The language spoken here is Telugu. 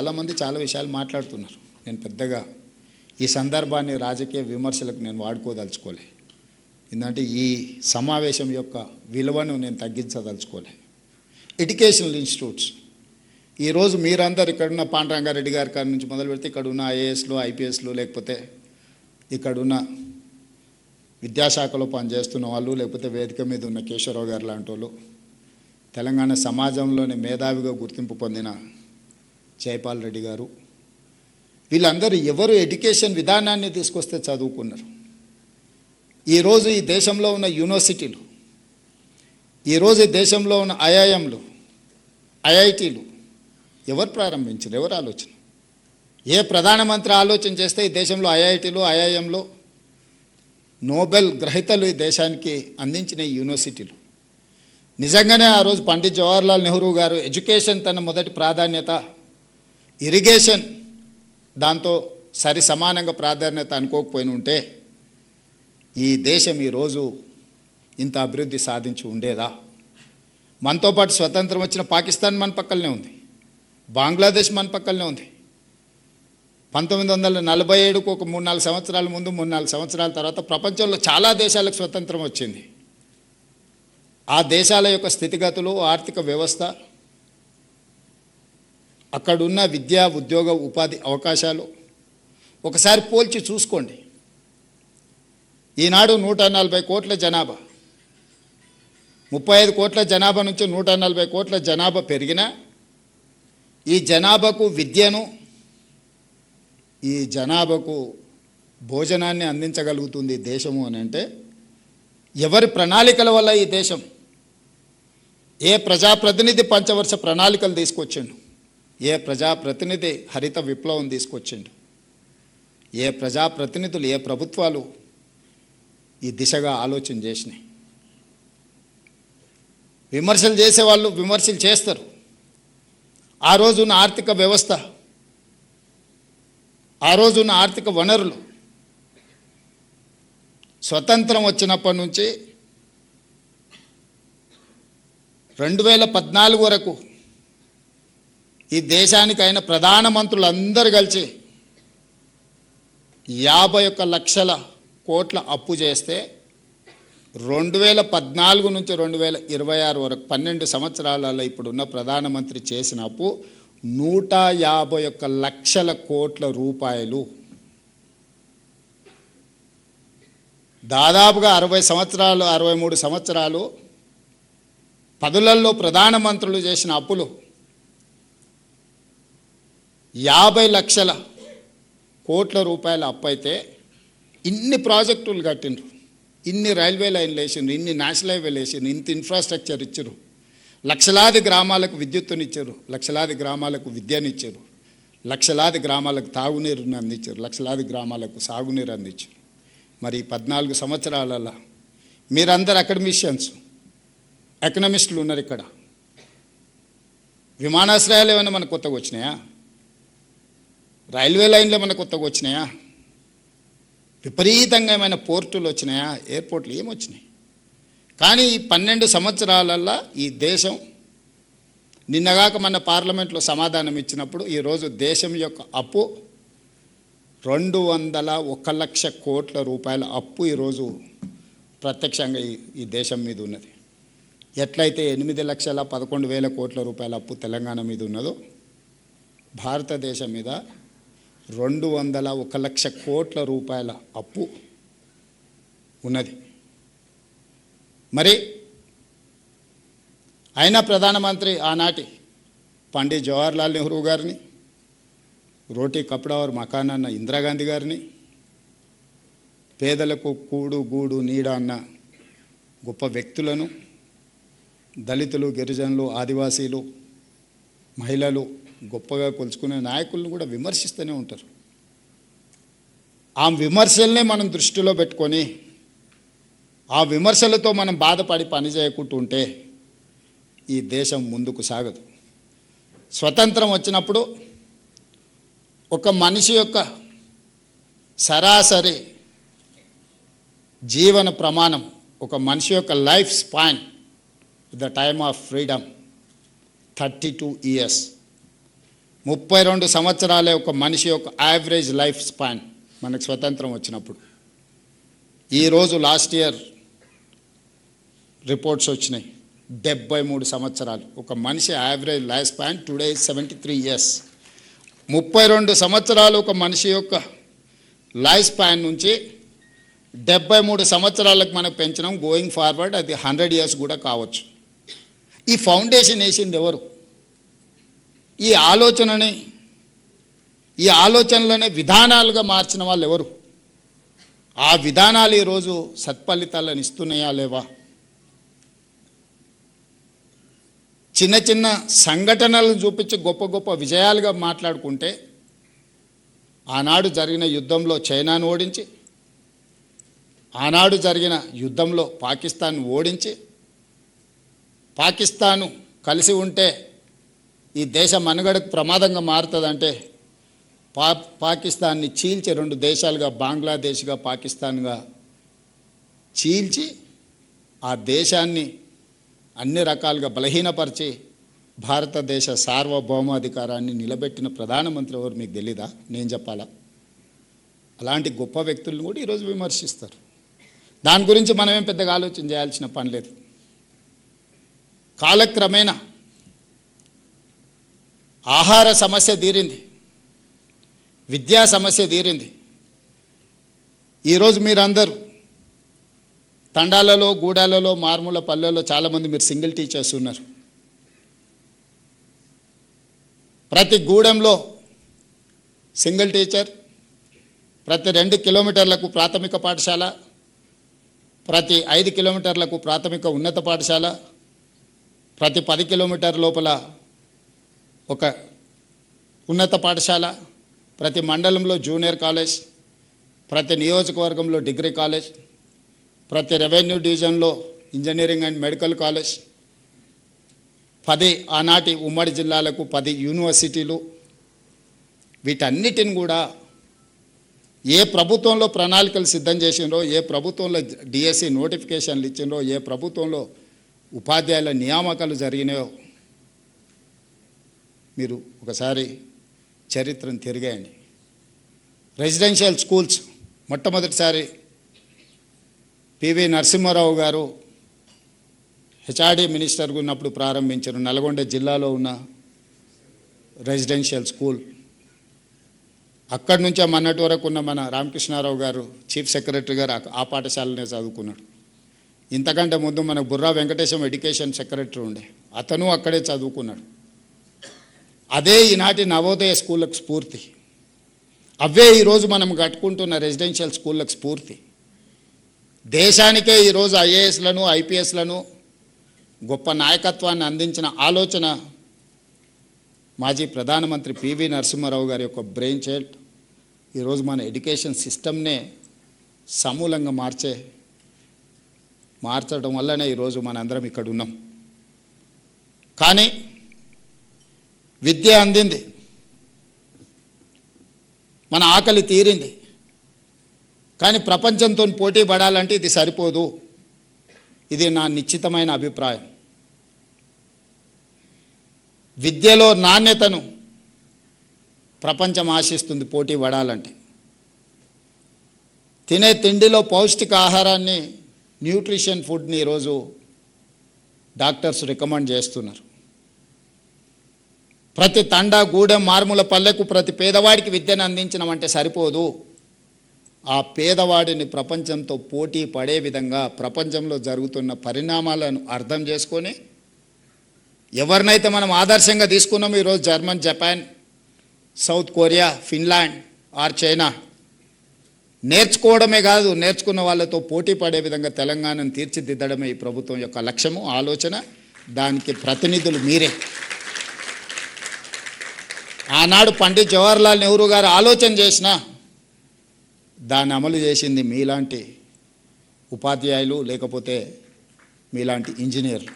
చాలామంది చాలా విషయాలు మాట్లాడుతున్నారు. నేను పెద్దగా ఈ సందర్భాన్ని రాజకీయ విమర్శలకు నేను వాడుకోదలుచుకోలే. ఎందుకంటే ఈ సమావేశం యొక్క విలువను నేను తగ్గించదలుచుకోలే. ఎడ్యుకేషనల్ ఇన్స్టిట్యూట్స్ ఈరోజు మీరందరూ ఇక్కడున్న పాండురంగారెడ్డి గారి కాడి నుంచి మొదలు పెడితే ఇక్కడున్న ఐఏఎస్లు, ఐపీఎస్లు, లేకపోతే ఇక్కడున్న విద్యాశాఖలో పనిచేస్తున్న వాళ్ళు, లేకపోతే వేదిక మీద ఉన్న కేశవరావు గారు లాంటి వాళ్ళు, తెలంగాణ సమాజంలోని మేధావిగా గుర్తింపు పొందిన జైపాల్ రెడ్డి గారు, వీళ్ళందరూ ఎవరు ఎడ్యుకేషన్ విధానాన్ని తీసుకొస్తే చదువుకున్నారు. ఈరోజు ఈ దేశంలో ఉన్న యూనివర్సిటీలు, ఈరోజు ఈ దేశంలో ఉన్న ఐఐఎంలు, ఐఐటీలు ఎవరు ప్రారంభించారు? ఎవరు ఆలోచన? ఏ ప్రధానమంత్రి ఆలోచన చేస్తే ఈ దేశంలో ఐఐటీలు, ఐఐఎంలు, నోబెల్ గ్రహీతలు ఈ దేశానికి అందించిన యూనివర్సిటీలు. నిజంగానే ఆ రోజు పండిత్ జవహర్లాల్ నెహ్రూ గారు ఎడ్యుకేషన్ తన మొదటి ప్రాధాన్యత, ఇరిగేషన్ దాంతో సరి సమానంగా ప్రాధాన్యత అనుకోకపోయిన ఉంటే ఈ దేశం ఈరోజు ఇంత అభివృద్ధి సాధించి ఉండేదా? మనతో పాటు స్వతంత్రం వచ్చిన పాకిస్తాన్ మన పక్కనే ఉంది, బంగ్లాదేశ్ మన పక్కనే ఉంది. 1947కు ఒక 3-4 సంవత్సరాల ముందు, 3-4 సంవత్సరాల తర్వాత ప్రపంచంలో చాలా దేశాలకు స్వతంత్రం వచ్చింది. ఆ దేశాల యొక్క స్థితిగతులు, ఆర్థిక వ్యవస్థ, అక్కడున్న విద్యా, ఉద్యోగ, ఉపాధి అవకాశాలు ఒకసారి పోల్చి చూసుకోండి. ఈనాడు 140 కోట్ల జనాభా, 35 కోట్ల జనాభా నుంచి 140 కోట్ల జనాభా పెరిగినా ఈ జనాభాకు విద్యను, ఈ జనాభాకు భోజనాన్ని అందించగలుగుతుంది దేశము అని అంటే ఎవరి ప్రణాళికల వల్ల ఈ దేశం? ఏ ప్రజాప్రతినిధి పంచవర్ష ప్రణాళికలు తీసుకొచ్చిండు? ఏ ప్రజాప్రతినిధి హరిత విప్లవం తీసుకొచ్చిండు? ఏ ప్రజాప్రతినిధులు, ఏ ప్రభుత్వాలు ఈ దిశగా ఆలోచన చేసినాయి? విమర్శలు చేసేవాళ్ళు విమర్శలు చేస్తారు. ఆ రోజున్న ఆర్థిక వ్యవస్థ, ఆ రోజున్న ఆర్థిక వనరులు స్వతంత్రం వచ్చినప్పటి నుంచి 2014 వరకు ఈ దేశానికి అయిన ప్రధానమంత్రులందరూ కలిసి 51 లక్షల కోట్ల అప్పు చేస్తే 2014 నుంచి 2026 వరకు 12 సంవత్సరాలలో ఇప్పుడున్న ప్రధానమంత్రి చేసిన అప్పు 151 లక్షల కోట్ల రూపాయలు. దాదాపుగా 60 సంవత్సరాలు, 63 సంవత్సరాలు పదులలో ప్రధానమంత్రులు చేసిన అప్పులు 50 లక్షల కోట్ల రూపాయల అప్పు అయితే ఇన్ని ప్రాజెక్టులు కట్టిండ్రు, ఇన్ని రైల్వే లైన్లు వేసిండ్రు, ఇన్ని నేషనల్ హైవేలు వేసిండ్రు, ఇంత ఇన్ఫ్రాస్ట్రక్చర్ ఇచ్చారు, లక్షలాది గ్రామాలకు విద్యుత్తునిచ్చారు, లక్షలాది గ్రామాలకు విద్యనిచ్చారు, లక్షలాది గ్రామాలకు తాగునీరుని అందించారు, లక్షలాది గ్రామాలకు సాగునీరు అందించారు. మరి 14 సంవత్సరాలలో మీరందరు అకాడమిషియన్స్, ఎకనమిస్టులు ఉన్నారు ఇక్కడ. విమానాశ్రయాలు ఏమైనా మనకు కొత్తగా వచ్చినాయా? రైల్వే లైన్లు ఏమైనా కొత్తగా వచ్చినాయా? విపరీతంగా ఏమైనా పోర్టులు వచ్చినాయా? ఎయిర్పోర్ట్లు ఏమొచ్చినాయి? కానీ ఈ 12 సంవత్సరాలల్లో ఈ దేశం నిన్నగాక మన పార్లమెంట్లో సమాధానం ఇచ్చినప్పుడు ఈరోజు దేశం యొక్క అప్పు 201 లక్ష కోట్ల రూపాయల అప్పు ఈరోజు ప్రత్యక్షంగా ఈ దేశం మీద ఉన్నది. ఎట్లయితే 8,11,000 కోట్ల రూపాయల అప్పు తెలంగాణ మీద ఉన్నదో భారతదేశం మీద 201 లక్ష కోట్ల రూపాయల అప్పు ఉన్నది. మరి అయినా ప్రధానమంత్రి ఆనాటి పండిత్ జవహర్లాల్ నెహ్రూ గారిని, రోటీ కపడా और మకాన్ అన్న ఇందిరాగాంధీ గారిని, పేదలకు కూడు గూడు నీడ అన్న గొప్ప వ్యక్తులను, దళితులు, గిరిజనులు, ఆదివాసీలు, మహిళలు గొప్పగా కొలుచుకునే నాయకులను కూడా విమర్శిస్తూనే ఉంటారు. ఆ విమర్శల్నే మనం దృష్టిలో పెట్టుకొని ఆ విమర్శలతో మనం బాధపడి పని చేయకుంటూ ఉంటే ఈ దేశం ముందుకు సాగదు. స్వతంత్రం వచ్చినప్పుడు ఒక మనిషి యొక్క సరాసరి జీవన ప్రమాణం, ఒక మనిషి యొక్క life span the time of freedom 32 years. 32 సంవత్సరాలే ఒక మనిషి యొక్క యావరేజ్ లైఫ్ స్పాన్ మనకు స్వతంత్రం వచ్చినప్పుడు. ఈరోజు లాస్ట్ ఇయర్ రిపోర్ట్స్ వచ్చినాయి, 73 సంవత్సరాలు ఒక మనిషి average life span. Today 73 years. 32 సంవత్సరాలు ఒక మనిషి యొక్క లైఫ్ స్పాన్ నుంచి 73 సంవత్సరాలకు మనం పెంచడం. గోయింగ్ ఫార్వర్డ్ అది 100 ఇయర్స్ కూడా కావచ్చు. ఈ ఫౌండేషన్ వేసింది ఎవరు? ఈ ఆలోచనలనే విధానాలుగా మార్చిన వాళ్ళు ఎవరు? ఆ విధానాలు ఈరోజు సత్ఫలితాలను ఇస్తున్నాయా లేవా? చిన్న చిన్న సంఘటనలను చూపించి గొప్ప గొప్ప విజయాలుగా మాట్లాడుకుంటే, ఆనాడు జరిగిన యుద్ధంలో చైనాను ఓడించి, ఆనాడు జరిగిన యుద్ధంలో పాకిస్తాన్ ఓడించి, పాకిస్తాను కలిసి ఉంటే ఈ దేశ మనుగడకు ప్రమాదంగా మారుతుందంటే పాకిస్తాన్ని చీల్చి 2 దేశాలుగా, బంగ్లాదేశ్గా పాకిస్తాన్గా చీల్చి ఆ దేశాన్ని అన్ని రకాలుగా బలహీనపరిచి భారతదేశ సార్వభౌమాధికారాన్ని నిలబెట్టిన ప్రధానమంత్రి ఎవరు మీకు తెలీదా? నేను చెప్పాలా? అలాంటి గొప్ప వ్యక్తులను కూడా ఈరోజు విమర్శిస్తారు. దాని గురించి మనమేం పెద్దగా ఆలోచన చేయాల్సిన పని లేదు. కాలక్రమేణా ఆహార సమస్య తీరింది, విద్యా సమస్య తీరింది. ఈరోజు మీరందరూ తండాలలో, గూడాలలో, మారుమూల పల్లెల్లో చాలామంది మీరు సింగిల్ టీచర్స్ ఉన్నారు. ప్రతి గూడెంలో సింగిల్ టీచర్, ప్రతి 2 కిలోమీటర్లకు ప్రాథమిక పాఠశాల, ప్రతి 5 కిలోమీటర్లకు ప్రాథమిక ఉన్నత పాఠశాల, ప్రతి 10 కిలోమీటర్ లోపల ఒక ఉన్నత పాఠశాల, ప్రతి మండలంలో జూనియర్ కాలేజ్, ప్రతి నియోజకవర్గంలో డిగ్రీ కాలేజ్, ప్రతి రెవెన్యూ డివిజన్లో ఇంజనీరింగ్ అండ్ మెడికల్ కాలేజ్, 10 ఆనాటి ఉమ్మడి జిల్లాలకు 10 యూనివర్సిటీలు. వీటన్నిటిని కూడా ఏ ప్రభుత్వంలో ప్రణాళికలు సిద్ధం చేసినరో, ఏ ప్రభుత్వంలో డిఎస్సి నోటిఫికేషన్లు ఇచ్చినరో, ఏ ప్రభుత్వంలో ఉపాధ్యాయుల నియామకాలు జరిగినాయో మీరు ఒకసారి చరిత్రను తిరిగేయండి. రెసిడెన్షియల్ స్కూల్స్ మొట్టమొదటిసారి పివి నరసింహారావు గారు హెచ్ఆర్డీ మినిస్టర్గా ఉన్నప్పుడు ప్రారంభించారు. నల్గొండ జిల్లాలో ఉన్న రెసిడెన్షియల్ స్కూల్. అక్కడి నుంచే మొన్నటి వరకు ఉన్న మన రామకృష్ణారావు గారు చీఫ్ సెక్రటరీ గారు ఆ పాఠశాలనే చదువుకున్నాడు. ఇంతకంటే ముందు మనకు బుర్రా వెంకటేశం ఎడ్యుకేషన్ సెక్రటరీ ఉండే, అతను అక్కడే చదువుకున్నాడు. అదే ఈనాటి నవోదయ స్కూళ్ళకు స్ఫూర్తి. అవే ఈరోజు మనం కట్టుకుంటున్న రెసిడెన్షియల్ స్కూళ్ళకు స్ఫూర్తి. దేశానికే ఈరోజు ఐఏఎస్లను, ఐపీఎస్లను గొప్ప నాయకత్వాన్ని అందించిన ఆలోచన మాజీ ప్రధానమంత్రి పివి నరసింహారావు గారి యొక్క బ్రెయిన్ చైల్డ్. ఈరోజు మన ఎడ్యుకేషన్ సిస్టమ్నే సమూలంగా మార్చడం వల్లనే ఈరోజు మనందరం ఇక్కడ ఉన్నాం. కానీ విద్య అందింది, మన ఆకలి తీరింది. కానీ ప్రపంచంతో పోటీ పడాలంటే ఇది సరిపోదు. ఇది నా నిశ్చితమైన అభిప్రాయం. విద్యలో నాణ్యతను ప్రపంచం ఆశిస్తుంది పోటీ పడాలంటే. తినే తిండిలో పౌష్టికాహారాన్ని, న్యూట్రిషన్ ఫుడ్ని ఈరోజు డాక్టర్స్ రికమెండ్ చేస్తున్నారు. ప్రతి తండా, గూడెం, మారుమూల పల్లెకు ప్రతి పేదవాడికి విద్యను అందించడం సరిపోదు. ఆ పేదవాడిని ప్రపంచంతో పోటీ పడే విధంగా ప్రపంచంలో జరుగుతున్న పరిణామాలను అర్థం చేసుకొని, ఎవరినైతే మనం ఆదర్శంగా తీసుకున్నామో ఈరోజు German, Japan, South Korea, Finland or China, నేర్చుకోవడమే కాదు, నేర్చుకున్న వాళ్ళతో పోటీ పడే విధంగా తెలంగాణను తీర్చిదిద్దడమే ఈ ప్రభుత్వం యొక్క లక్ష్యము, ఆలోచన. దానికి ప్రతినిధులు మీరే. ఆనాడు పండిత్ జవహర్లాల్ నెహ్రూ గారు ఆలోచన చేసినా దాన్ని అమలు చేసింది మీలాంటి ఉపాధ్యాయులు, లేకపోతే మీలాంటి ఇంజనీర్లు.